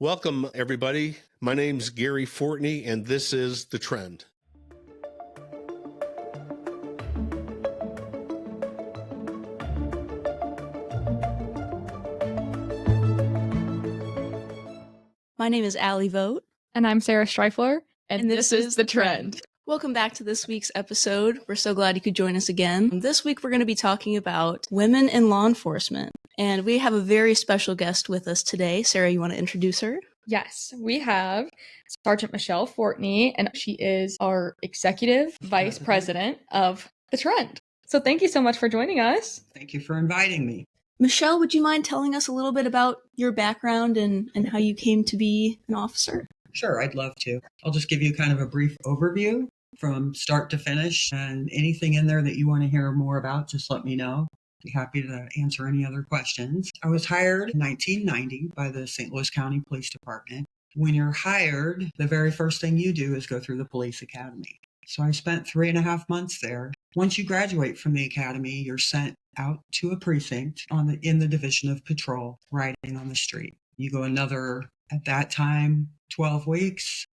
Welcome, everybody. My name's Gary Fourtney, and this is The Trend. My name is Allie Vogt. And I'm Sarah Strifler, and this is The Trend. Welcome back to this week's episode. We're so glad you could join us again. This week we're going to be talking about women in law enforcement, and we have a very special guest with us today. Sarah, you want to introduce her? Yes, we have Sergeant Michelle Fourtney, and she is our Executive Vice President of The Trend. So thank you so much for joining us. Thank you for inviting me. Michelle, would you mind telling us a little bit about your background and how you came to be an officer? Sure, I'd love to. I'll just give you kind of a brief overview from start to finish, and anything in there that you want to hear more about, just let me know. Be happy to answer any other questions. I was hired in 1990 by the St. Louis County Police Department. When you're hired, the very first thing you do is go through the police academy. So I spent 3.5 months there. Once you graduate from the academy, you're sent out to a precinct in the division of patrol, riding on the street. You go another, at that time, 12 weeks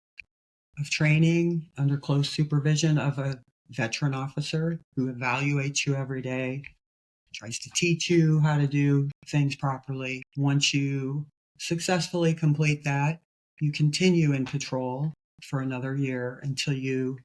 of training under close supervision of a veteran officer who evaluates you every day, tries to teach you how to do things properly. Once you successfully complete that, you continue in patrol for another year until you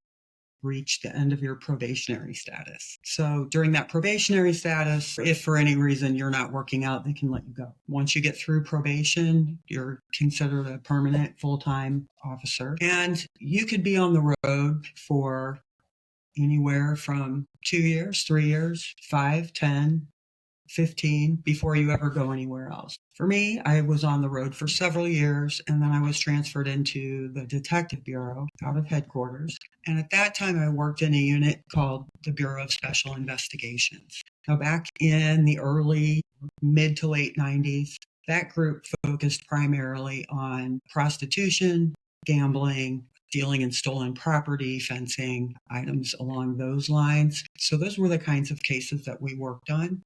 reach the end of your probationary status. So during that probationary status, if for any reason you're not working out, they can let you go. Once you get through probation, you're considered a permanent full-time officer. And you could be on the road for anywhere from 2 years, 3 years, 5, 10, 15 before you ever go anywhere else. For me, I was on the road for several years, and then I was transferred into the Detective Bureau out of headquarters. And at that time, I worked in a unit called the Bureau of Special Investigations. Now, back in the early, mid to late 90s, that group focused primarily on prostitution, gambling, dealing in stolen property, fencing, items along those lines. So those were the kinds of cases that we worked on.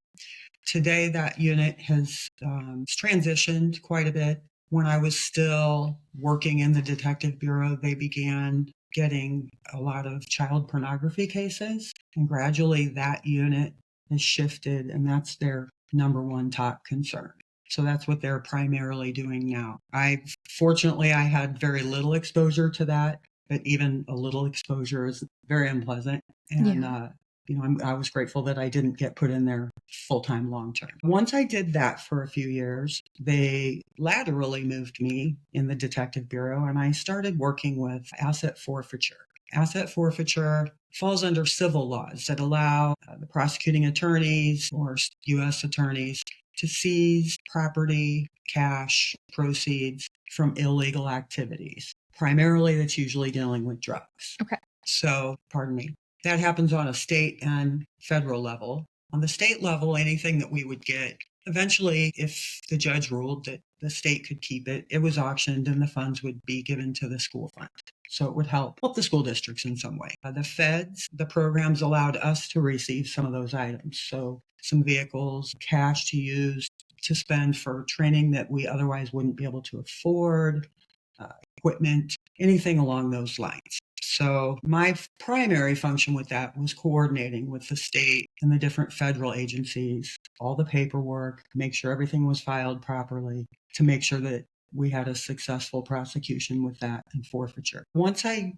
Today, that unit has transitioned quite a bit. When I was still working in the Detective Bureau, they began getting a lot of child pornography cases, and gradually that unit has shifted, and that's their number one top concern. So that's what they're primarily doing now. Fortunately, I had very little exposure to that, but even a little exposure is very unpleasant. And, I was grateful that I didn't get put in there full-time long-term. Once I did that for a few years, they laterally moved me in the Detective Bureau, and I started working with asset forfeiture. Asset forfeiture falls under civil laws that allow the prosecuting attorneys or U.S. attorneys to seize property, cash, proceeds from illegal activities. Primarily, that's usually dealing with drugs. Okay. So, that happens on a state and federal level. On the state level, anything that we would get, eventually, if the judge ruled that the state could keep it, it was auctioned and the funds would be given to the school fund. So it would help the school districts in some way. The feds, the programs allowed us to receive some of those items. So some vehicles, cash to use to spend for training that we otherwise wouldn't be able to afford, equipment, anything along those lines. So my primary function with that was coordinating with the state and the different federal agencies, all the paperwork, make sure everything was filed properly, to make sure that we had a successful prosecution with that and forfeiture. Once I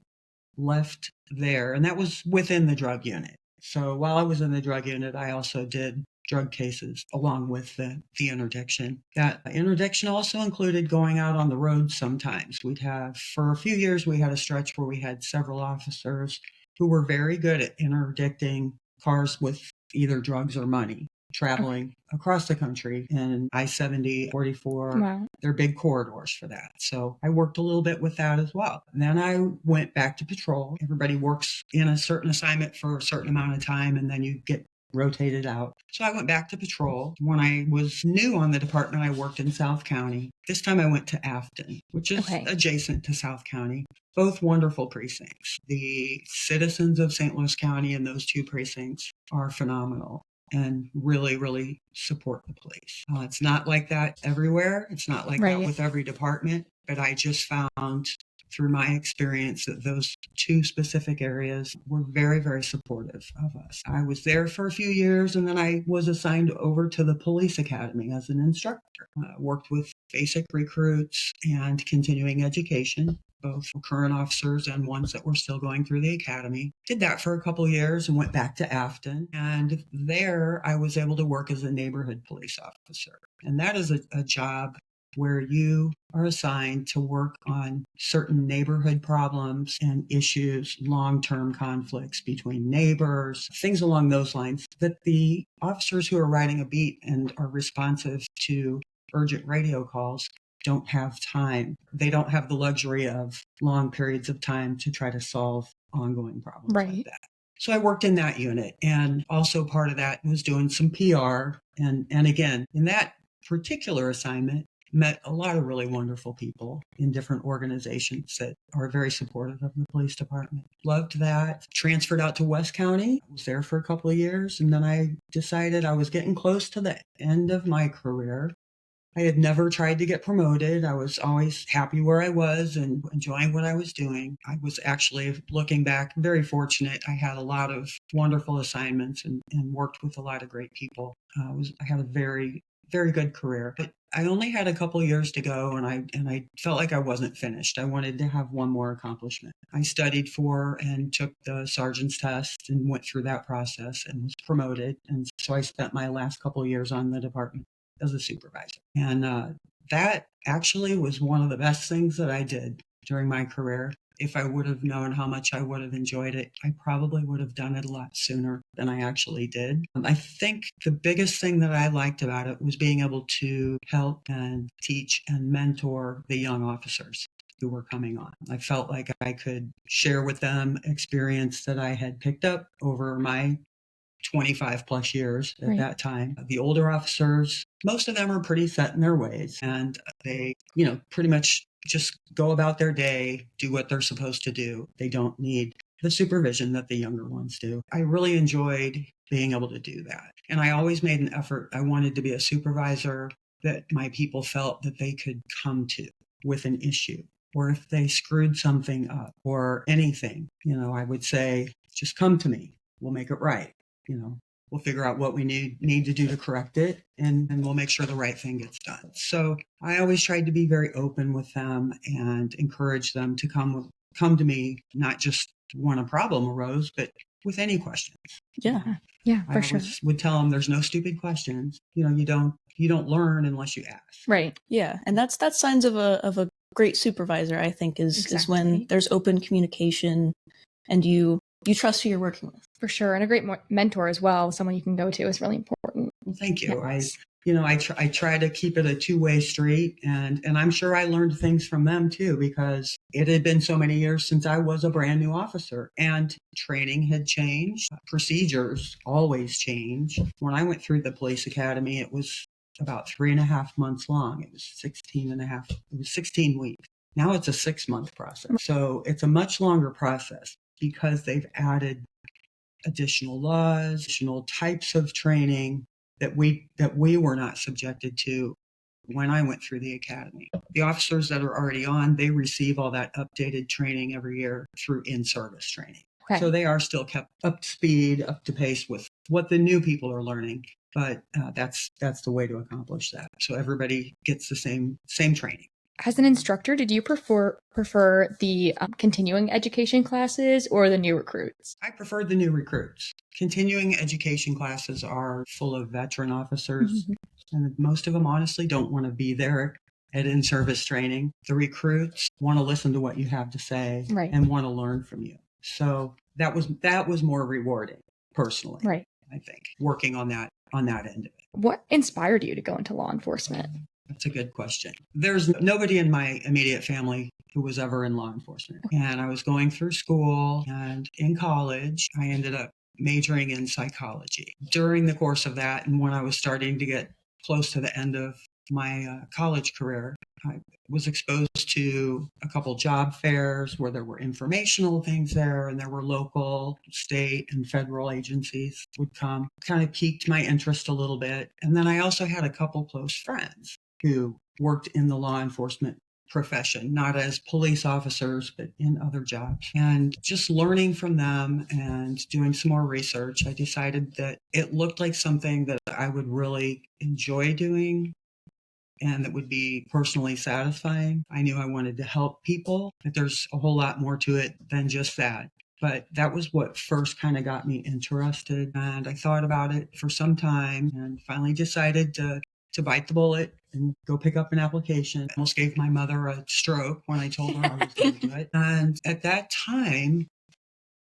left there, and that was within the drug unit. So while I was in the drug unit, I also did drug cases along with the interdiction. That interdiction also included going out on the road sometimes. For a few years, we had a stretch where we had several officers who were very good at interdicting cars with either drugs or money, traveling across the country in I-70, 44. Wow. They're big corridors for that. So I worked a little bit with that as well. And then I went back to patrol. Everybody works in a certain assignment for a certain amount of time, and then you get rotated out. So I went back to patrol. When I was new on the department, I worked in South County. This time I went to Afton, which is adjacent to South County. Both wonderful precincts. The citizens of St. Louis County in those two precincts are phenomenal and really, really support the police. It's not like that everywhere. It's not like that with every department. But I just found through my experience that those two specific areas were very, very supportive of us. I was there for a few years, and then I was assigned over to the police academy as an instructor. Worked with basic recruits and continuing education, both current officers and ones that were still going through the academy. Did that for a couple of years and went back to Afton. And there I was able to work as a neighborhood police officer. And that is a job where you are assigned to work on certain neighborhood problems and issues, long-term conflicts between neighbors, things along those lines that the officers who are riding a beat and are responsive to urgent radio calls don't have time. They don't have the luxury of long periods of time to try to solve ongoing problems like that. So I worked in that unit, and also part of that was doing some PR. And again, in that particular assignment, met a lot of really wonderful people in different organizations that are very supportive of the police department. Loved that. Transferred out to West County. I was there for a couple of years, and then I decided I was getting close to the end of my career. I had never tried to get promoted. I was always happy where I was and enjoying what I was doing. I was actually, looking back, very fortunate. I had a lot of wonderful assignments and worked with a lot of great people. I had a very, very good career. But I only had a couple of years to go, and I felt like I wasn't finished. I wanted to have one more accomplishment. I studied for and took the sergeant's test and went through that process and was promoted. And so I spent my last couple of years on the department as a supervisor. And that actually was one of the best things that I did during my career. If I would have known how much I would have enjoyed it, I probably would have done it a lot sooner than I actually did. I think the biggest thing that I liked about it was being able to help and teach and mentor the young officers who were coming on. I felt like I could share with them experience that I had picked up over my 25 plus years at that time. The older officers, most of them are pretty set in their ways, and they, pretty much just go about their day, do what they're supposed to do. They don't need the supervision that the younger ones do. I really enjoyed being able to do that. And I always made an effort. I wanted to be a supervisor that my people felt that they could come to with an issue, or if they screwed something up or anything, I would say, just come to me. We'll make it right. We'll figure out what we need to do to correct it, and we'll make sure the right thing gets done. So I always tried to be very open with them and encourage them to come to me, not just when a problem arose, but with any questions. Yeah, for sure. I would tell them there's no stupid questions. You don't learn unless you ask. Right. Yeah, and that's signs of a great supervisor, I think, is when there's open communication and you trust who you're working with. For sure. And a great mentor as well, someone you can go to, is really important. Well, thank you. Yes. I try to keep it a two-way street, and I'm sure I learned things from them too, because it had been so many years since I was a brand new officer, and training had changed. Procedures always change. When I went through the police academy, it was about 3.5 months long. It was 16 weeks. Now it's a 6-month process. So it's a much longer process, because they've added additional laws, additional types of training that we were not subjected to when I went through the academy. The officers that are already on, they receive all that updated training every year through in-service training. Okay. So they are still kept up to speed, up to pace with what the new people are learning. But that's the way to accomplish that. So everybody gets the same training. As an instructor, did you prefer the continuing education classes or the new recruits? I preferred the new recruits. Continuing education classes are full of veteran officers, and most of them honestly don't want to be there at in-service training. The recruits want to listen to what you have to say and want to learn from you. So that was more rewarding, personally. Right. I think, working on that end of it. What inspired you to go into law enforcement? That's a good question. There's nobody in my immediate family who was ever in law enforcement. And I was going through school, and in college, I ended up majoring in psychology. During the course of that, and when I was starting to get close to the end of my college career, I was exposed to a couple job fairs where there were informational things there, and there were local, state, and federal agencies would come. Kind of piqued my interest a little bit. And then I also had a couple close friends who worked in the law enforcement profession, not as police officers, but in other jobs. And just learning from them and doing some more research, I decided that it looked like something that I would really enjoy doing and that would be personally satisfying. I knew I wanted to help people, but there's a whole lot more to it than just that. But that was what first kind of got me interested. And I thought about it for some time and finally decided to bite the bullet and go pick up an application. I almost gave my mother a stroke when I told her I was going to do it. And at that time,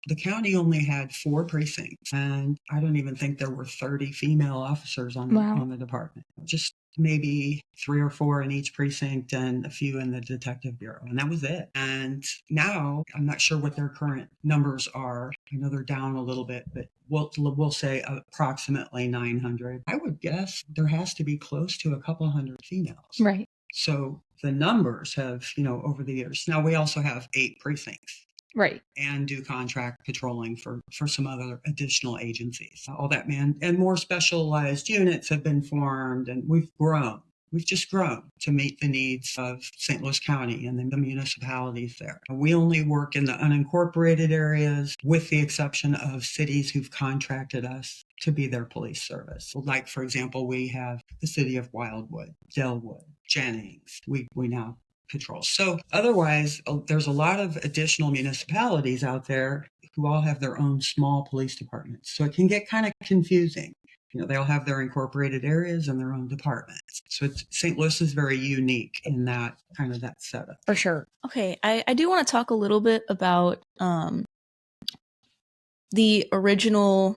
the county only had 4 precincts, and I don't even think there were 30 female officers on the department. Just maybe 3 or 4 in each precinct and a few in the detective bureau, and that was it. And now I'm not sure what their current numbers are. I know they're down a little bit, but we'll say approximately 900. I would guess there has to be close to a couple hundred females. Right. So the numbers have, over the years. Now we also have 8 precincts. Right. And do contract patrolling for some other additional agencies. All that, man. And more specialized units have been formed, and we've grown. We've just grown to meet the needs of St. Louis County and the municipalities there. We only work in the unincorporated areas, with the exception of cities who've contracted us to be their police service. Like, for example, we have the city of Wildwood, Delwood, Jennings. We now patrol. So otherwise, there's a lot of additional municipalities out there who all have their own small police departments. So it can get kind of confusing. They all have their incorporated areas and their own departments. So St. Louis is very unique in that kind of that setup. For sure. Okay, I do want to talk a little bit about the original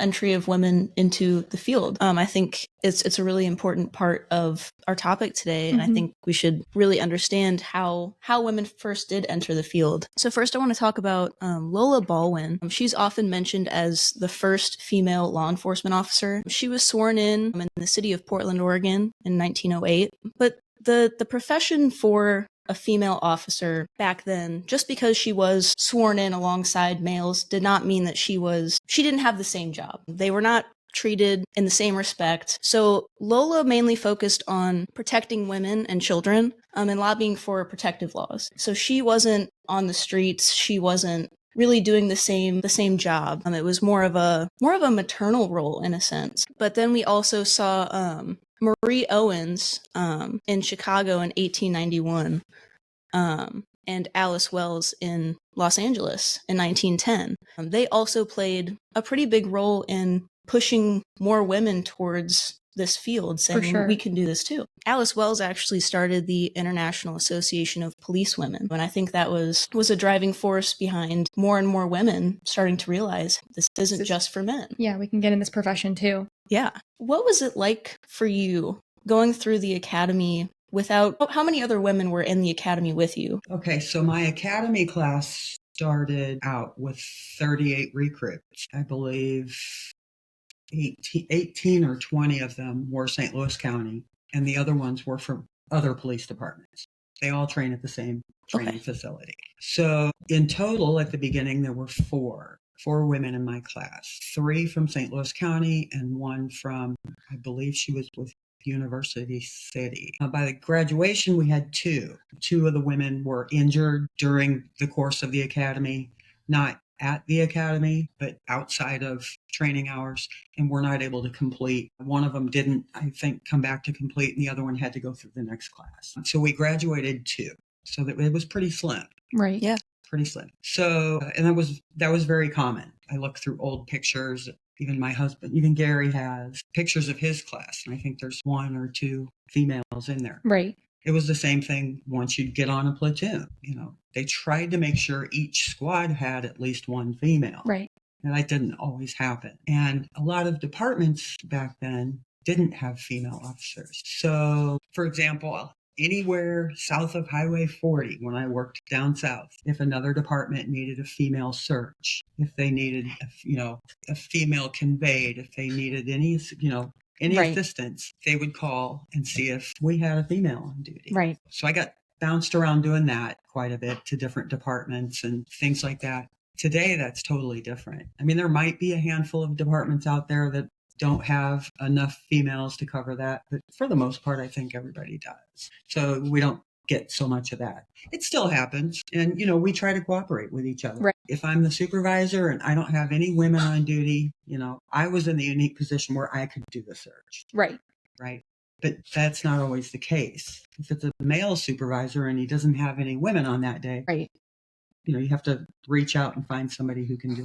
entry of women into the field. I think it's a really important part of our topic today, and I think we should really understand how women first did enter the field. So first I want to talk about Lola Baldwin. She's often mentioned as the first female law enforcement officer. She was sworn in the city of Portland, Oregon in 1908, but the profession for a female officer back then, just because she was sworn in alongside males, did not mean that she didn't have the same job. They were not treated in the same respect. So Lola mainly focused on protecting women and children and lobbying for protective laws. So she wasn't on the streets. She wasn't really doing the same job. It was more of a maternal role in a sense. But then we also saw Marie Owens in Chicago in 1891, and Alice Wells in Los Angeles in 1910. They also played a pretty big role in pushing more women towards this field, saying we can do this too. Alice Wells actually started the International Association of Police Women, and I think that was a driving force behind more and more women starting to realize this isn't just for men. Yeah, we can get in this profession too. Yeah. What was it like for you going through the academy how many other women were in the academy with you? Okay, so my academy class started out with 38 recruits. I believe 18 or 20 of them were St. Louis County, and the other ones were from other police departments. They all train at the same training facility. So in total, at the beginning, there were 4 women in my class, 3 from St. Louis County and 1 from, I believe she was with University City. By the graduation, we had 2. 2 of the women were injured during the course of the academy, not at the academy, but outside of training hours, and were not able to complete. One of them didn't, I think, come back to complete, and the other one had to go through the next class. So we graduated 2. So that it was pretty slim. Right. Yeah. Pretty slim. So, and that was very common. I looked through old pictures. Even my husband, even Gary has pictures of his class. And I think there's 1 or 2 females in there. Right. It was the same thing once you'd get on a platoon. They tried to make sure each squad had at least 1 female. Right. And that didn't always happen. And a lot of departments back then didn't have female officers. So, for example, anywhere south of Highway 40, when I worked down south, if another department needed a female search, if they needed, a female conveyed, if they needed any assistance, they would call and see if we had a female on duty. Right. So I got bounced around doing that quite a bit to different departments and things like that. Today, that's totally different. I mean, there might be a handful of departments out there that don't have enough females to cover that, but for the most part, I think everybody does. So we don't get so much of that. It still happens. And, we try to cooperate with each other. Right. If I'm the supervisor and I don't have any women on duty, I was in the unique position where I could do the search. Right. Right. But that's not always the case. If it's a male supervisor and he doesn't have any women on that day, Right. you have to reach out and find somebody who can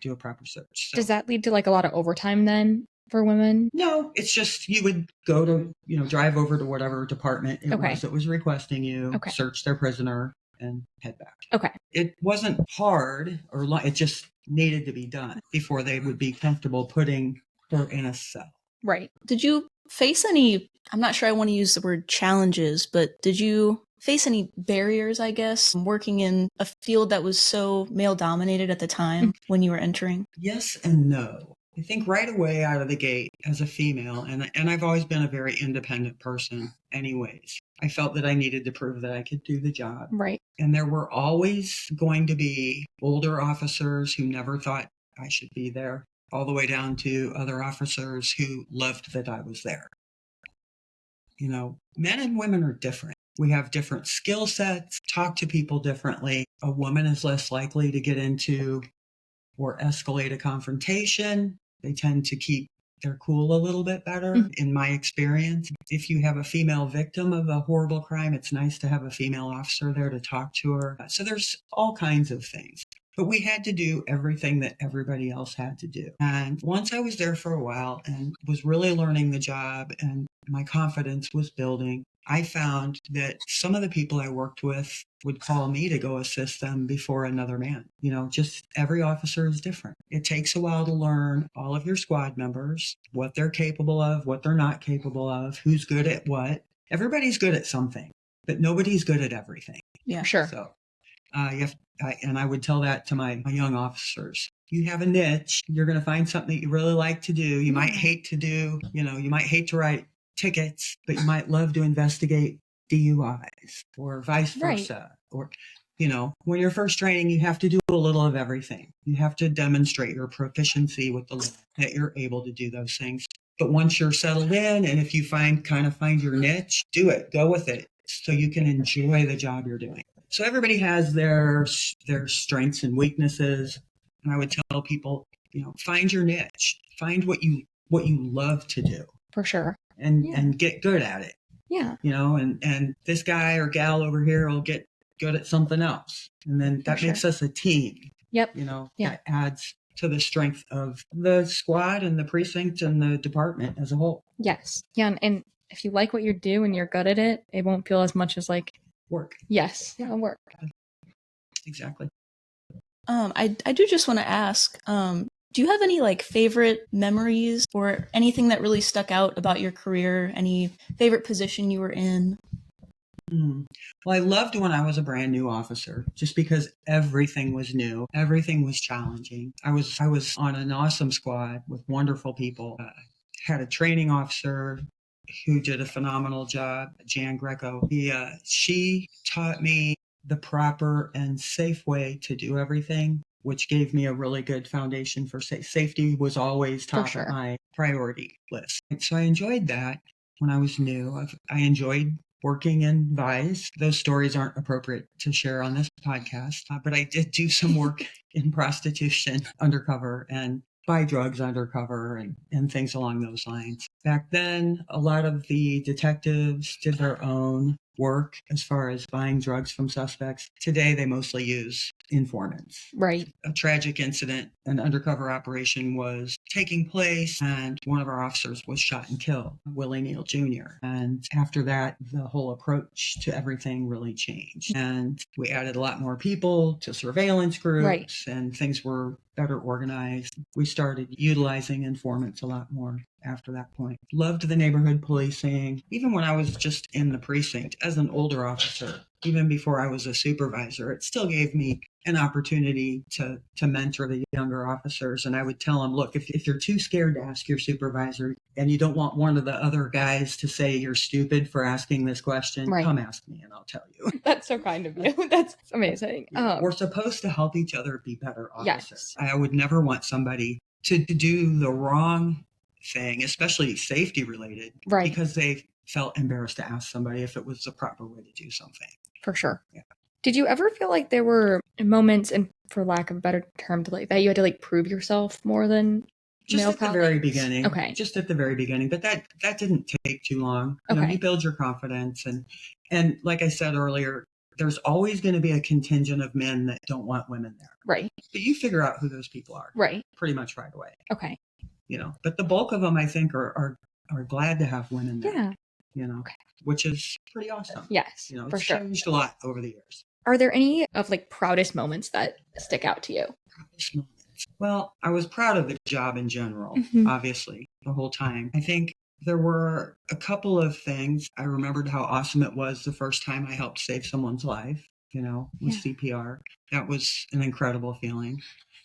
do a proper search. So, Does that lead to like a lot of overtime then for women? no, it's just you would go to, drive over to whatever department it Okay. was that was requesting you, Okay. search their prisoner, and head back. Okay. It wasn't hard it just needed to be done before they would be comfortable putting her in a cell. Right. Did you face any, I'm not sure I want to use the word challenges, but did you face any barriers, I guess, working in a field that was so male dominated at the time when you were entering? Yes and no. I think right away out of the gate as a female, and I've always been a very independent person anyways, I felt that I needed to prove that I could do the job. Right. And there were always going to be older officers who never thought I should be there, all the way down to other officers who loved that I was there. Men and women are different. We have different skill sets, talk to people differently. A woman is less likely to get into or escalate a confrontation. They tend to keep their cool a little bit better, in my experience. If you have a female victim of a horrible crime, it's nice to have a female officer there to talk to her. So there's all kinds of things. But we had to do everything that everybody else had to do. And once I was there for a while and was really learning the job and my confidence was building, I found that some of the people I worked with would call me to go assist them before another man. Just every officer is different. It takes a while to learn all of your squad members, what they're capable of, what they're not capable of, who's good at what. Everybody's good at something, but nobody's good at everything. Yeah, Sure. So and I would tell that to my young officers. You have a niche. You're going to find something that you really like to do. You might hate to do, you might hate to write tickets, but you might love to investigate DUIs or vice versa. Or, when you're first training, you have to do a little of everything. You have to demonstrate your proficiency with the law, that you're able to do those things. But once you're settled in, and if you find your niche, do it, go with it so you can enjoy the job you're doing. So everybody has their strengths and weaknesses. And I would tell people, find your niche, find what you love to do. For sure. And get good at it. Yeah. And this guy or gal over here will get good at something else. And then that makes us a team. Yep. That adds to the strength of the squad and the precinct and the department as a whole. Yes. Yeah. And if you like what you do and you're good at it, it won't feel as much as like work. Yes. Yeah. Work. Exactly. I do just want to ask, do you have any favorite memories or anything that really stuck out about your career? Any favorite position you were in? Well, I loved when I was a brand new officer, just because everything was new, everything was challenging. I was on an awesome squad with wonderful people. Had a training officer who did a phenomenal job, Jan Greco. She taught me the proper and safe way to do everything, which gave me a really good foundation for safety. Was always top of my priority list. So I enjoyed that when I was new. I enjoyed working in Vice. Those stories aren't appropriate to share on this podcast, but I did do some work in prostitution undercover and buy drugs undercover and things along those lines. Back then, a lot of the detectives did their own work as far as buying drugs from suspects. Today, they mostly use informants. Right. A tragic incident, an undercover operation was taking place, and one of our officers was shot and killed, Willie Neal Jr. And after that, the whole approach to everything really changed. And we added a lot more people to surveillance groups, and things were better organized. We started utilizing informants a lot more after that point. Loved the neighborhood policing. Even when I was just in the precinct as an older officer, even before I was a supervisor, it still gave me an opportunity to mentor the younger officers. And I would tell them, look, if you're too scared to ask your supervisor and you don't want one of the other guys to say you're stupid for asking this question, come ask me and I'll tell you. That's so kind of you. That's amazing. We're supposed to help each other be better officers. Yes. I would never want somebody to do the wrong thing, especially safety related, because they felt embarrassed to ask somebody if it was the proper way to do something. For sure. Yeah. Did you ever feel like there were moments, and for lack of a better term, that you had to prove yourself more than just male at the very colleagues? beginning? Okay. Just at the very beginning, but that didn't take too long. Okay. You build your confidence, and like I said earlier, there's always going to be a contingent of men that don't want women there. Right. But you figure out who those people are. Right. Pretty much right away. Okay. But the bulk of them, I think, are glad to have women there. Yeah. Okay. Which is pretty awesome. Yes. It's for sure. changed a lot over the years. Are there any of proudest moments that stick out to you? Proudest moments. Well, I was proud of the job in general, obviously, the whole time. I think there were a couple of things. I remembered how awesome it was the first time I helped save someone's life, with CPR. That was an incredible feeling.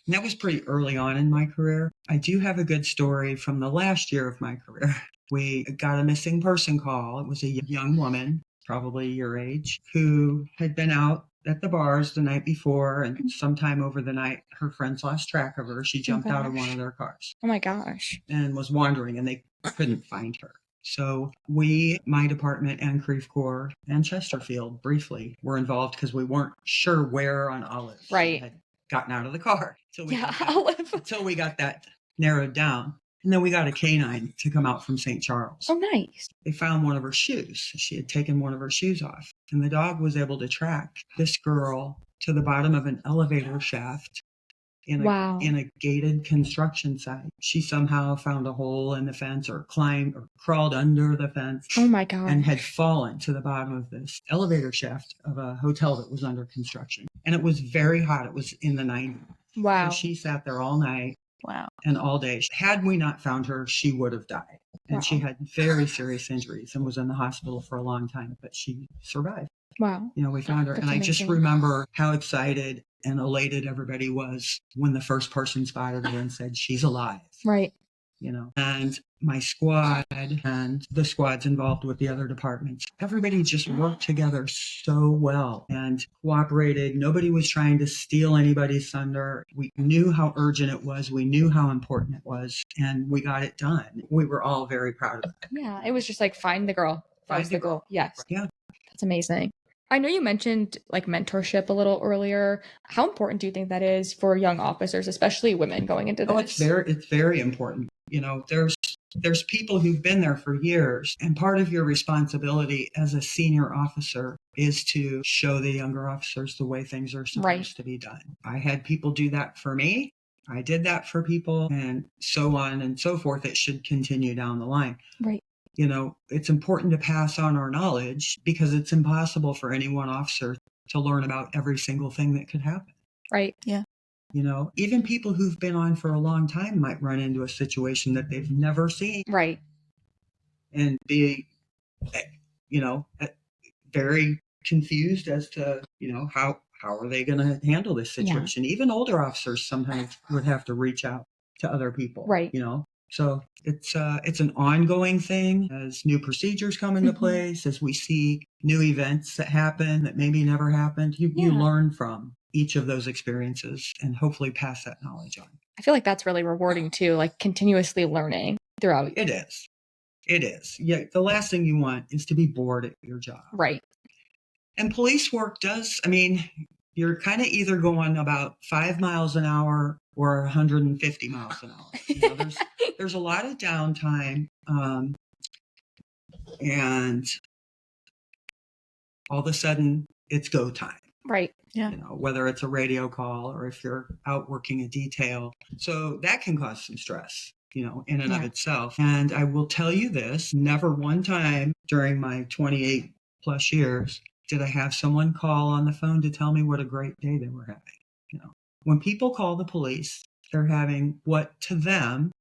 And that was pretty early on in my career. I do have a good story from the last year of my career. We got a missing person call. It was a young woman, probably your age, who had been out at the bars the night before, and sometime over the night, her friends lost track of her. She jumped out of one of their cars. Oh my gosh. And was wandering, and they couldn't find her. So we, my department and Creve Corps and Chesterfield briefly were involved because we weren't sure where on Olive she had gotten out of the car. Until we got that narrowed down. And then we got a canine to come out from St. Charles. Oh, nice. They found one of her shoes. She had taken one of her shoes off. And the dog was able to track this girl to the bottom of an elevator shaft in a gated construction site. She somehow found a hole in the fence or climbed or crawled under the fence. Oh my God. And had fallen to the bottom of this elevator shaft of a hotel that was under construction. And it was very hot. It was in the 90s. Wow. So she sat there all night. Wow. And all day. Had we not found her, she would have died. And she had very serious injuries and was in the hospital for a long time, but she survived. Wow. We found her. That's and I just amazing. remember how excited and elated everybody was when the first person spotted her and said, she's alive. Right. And my squad and the squads involved with the other departments, everybody just worked together so well and cooperated. Nobody was trying to steal anybody's thunder. We knew how urgent it was. We knew how important it was, and we got it done. We were all very proud of it. Yeah. It was just find the girl. That was the goal. Yes. Yeah. That's amazing. I know you mentioned mentorship a little earlier. How important do you think that is for young officers, especially women going into this? Oh, it's very important. There's people who've been there for years, and part of your responsibility as a senior officer is to show the younger officers the way things are supposed to be done. I had people do that for me. I did that for people, and so on and so forth. It should continue down the line. Right. It's important to pass on our knowledge because it's impossible for any one officer to learn about every single thing that could happen. Right. Yeah. Even people who've been on for a long time might run into a situation that they've never seen. Right. And be, very confused as to, how are they going to handle this situation? Yeah. Even older officers sometimes would have to reach out to other people. Right. So it's an ongoing thing as new procedures come into place, as we see new events that happen that maybe never happened. You learn from each of those experiences and hopefully pass that knowledge on. I feel like that's really rewarding too, continuously learning throughout. It is. Yeah. The last thing you want is to be bored at your job. Right. And police work you're kind of either going about 5 miles an hour or 150 miles an hour. There's a lot of downtime, and all of a sudden it's go time. Right. Yeah. Whether it's a radio call or if you're out working a detail. So that can cause some stress, in and of itself. And I will tell you this, never one time during my 28 plus years did I have someone call on the phone to tell me what a great day they were having. When people call the police, they're having what to them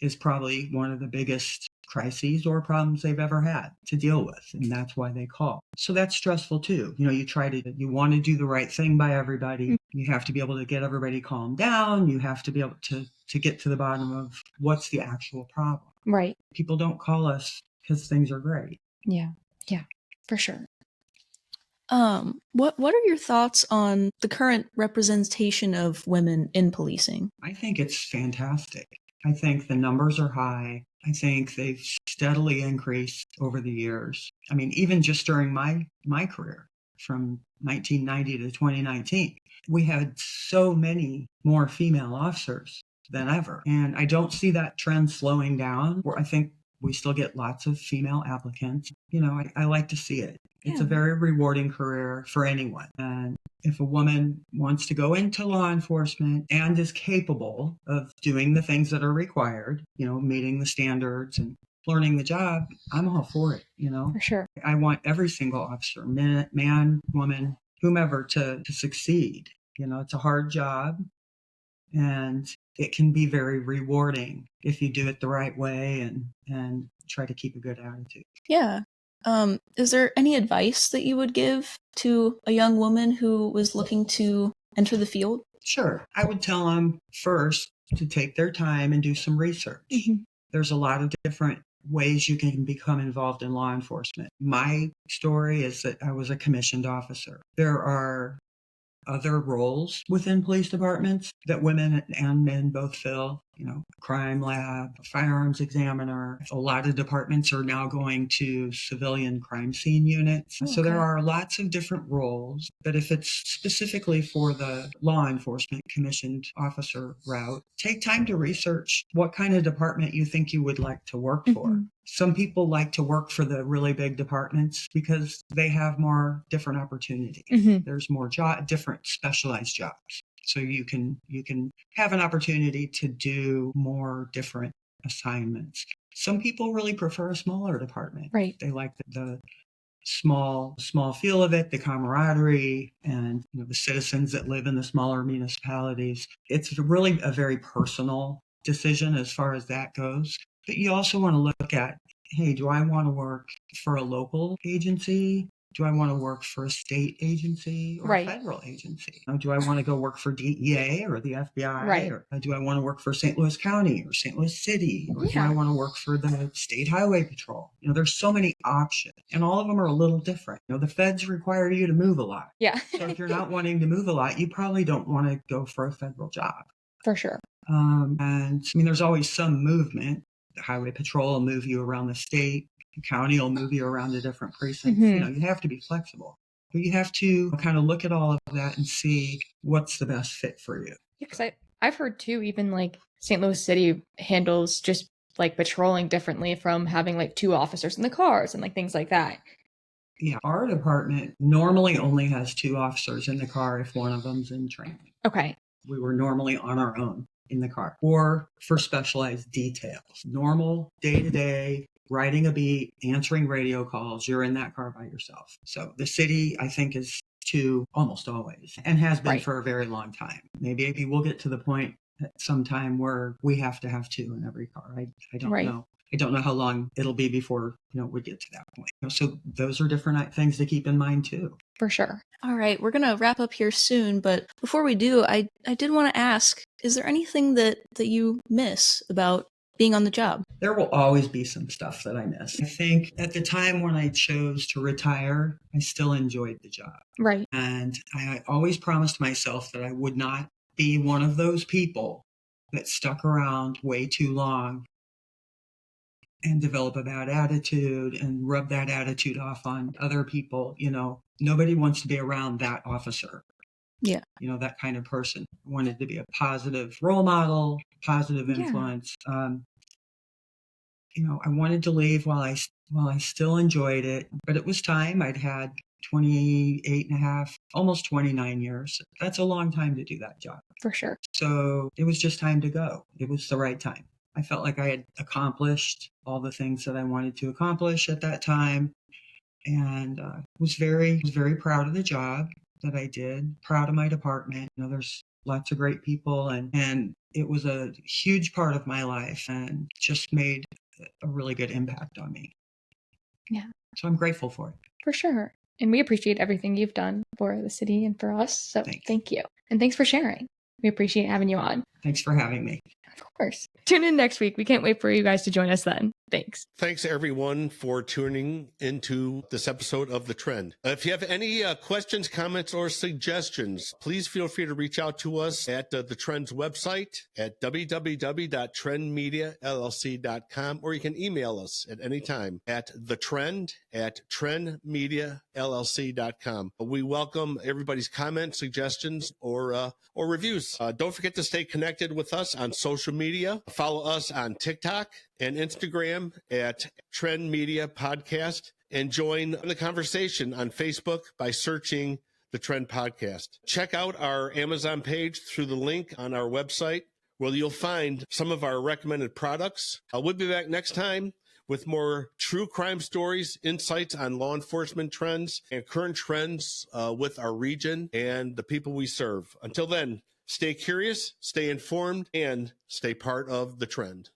is probably one of the biggest crises or problems they've ever had to deal with. And that's why they call. So that's stressful too. You want to do the right thing by everybody. You have to be able to get everybody calmed down. You have to be able to get to the bottom of what's the actual problem. Right. People don't call us because things are great. Yeah. Yeah, for sure. What are your thoughts on the current representation of women in policing? I think it's fantastic. I think the numbers are high. I think they've steadily increased over the years. I mean, even just during my career from 1990 to 2019, we had so many more female officers than ever. And I don't see that trend slowing down. I think we still get lots of female applicants. I like to see it. It's a very rewarding career for anyone. And if a woman wants to go into law enforcement and is capable of doing the things that are required, meeting the standards and learning the job, I'm all for it, For sure. I want every single officer, man, woman, whomever, to succeed. It's a hard job, and it can be very rewarding if you do it the right way and try to keep a good attitude. Yeah. Is there any advice that you would give to a young woman who was looking to enter the field? Sure. I would tell them first to take their time and do some research. Mm-hmm. There's a lot of different ways you can become involved in law enforcement. My story is that I was a commissioned officer. There are other roles within police departments that women and men both fill, crime lab, firearms examiner. A lot of departments are now going to civilian crime scene units. So there are lots of different roles, but if it's specifically for the law enforcement commissioned officer route, take time to research what kind of department you think you would like to work for. Some people like to work for the really big departments because they have more different opportunities. There's more different specialized jobs. So you can have an opportunity to do more different assignments. Some people really prefer a smaller department. Right. They like the small feel of it, the camaraderie, and the citizens that live in the smaller municipalities. It's really a very personal decision as far as that goes. But you also want to look at, hey, do I want to work for a local agency? Do I want to work for a state agency or a federal agency? Do I want to go work for DEA or the FBI? Right. Or do I want to work for St. Louis County or St. Louis City? Or do I want to work for the State Highway Patrol? There's so many options, and all of them are a little different. The feds require you to move a lot. Yeah. So if you're not wanting to move a lot, you probably don't want to go for a federal job. For sure. And I mean, there's always some movement. The Highway Patrol will move you around the state. The county will move you around to different precincts. You have to be flexible. But you have to kind of look at all of that and see what's the best fit for you. Yeah, because I've heard too, even like St. Louis City handles just like patrolling differently from having like 2 officers in the cars and like things like that. Yeah, our department normally only has 2 officers in the car if one of them's in training. Okay. We were normally on our own in the car, or for specialized details. Normal day-to-day, riding a beat, answering radio calls, you're in that car by yourself. So the city, I think, is 2 almost always, and has been for a very long time. Maybe we'll get to the point at some time where we have to have 2 in every car. I don't know. I don't know how long it'll be before, we get to that point. So those are different things to keep in mind too. For sure. All right, we're going to wrap up here soon, but before we do, I did want to ask, is there anything that you miss about being on the job? There will always be some stuff that I miss. I think at the time when I chose to retire, I still enjoyed the job. Right. And I always promised myself that I would not be one of those people that stuck around way too long and develop a bad attitude and rub that attitude off on other people. Nobody wants to be around that officer. Yeah. That kind of person. I wanted to be a positive role model, positive influence. I wanted to leave while I still enjoyed it, but it was time. I'd had 28 and a half, almost 29 years. That's a long time to do that job. For sure. So it was just time to go. It was the right time. I felt like I had accomplished all the things that I wanted to accomplish at that time, and was very proud of the job that I did, proud of my department. There's lots of great people, and it was a huge part of my life and just made a really good impact on me. Yeah. So I'm grateful for it. For sure. And we appreciate everything you've done for the city and for us. So thank you. And thanks for sharing. We appreciate having you on. Thanks for having me. Of course. Tune in next week. We can't wait for you guys to join us then. Thanks. Thanks, everyone, for tuning into this episode of The Trend. If you have any questions, comments, or suggestions, please feel free to reach out to us at The Trend's website at www.trendmediallc.com, or you can email us at any time at thetrend@trendmediallc.com. We welcome everybody's comments, suggestions, or reviews. Don't forget to stay connected with us on social media. Follow us on TikTok and Instagram at Trend Media Podcast, and join the conversation on Facebook by searching The Trend Podcast. Check out our Amazon page through the link on our website, where you'll find some of our recommended products. We'll be back next time with more true crime stories, insights on law enforcement trends, and current trends with our region and the people we serve. Until then, stay curious, stay informed, and stay part of The Trend.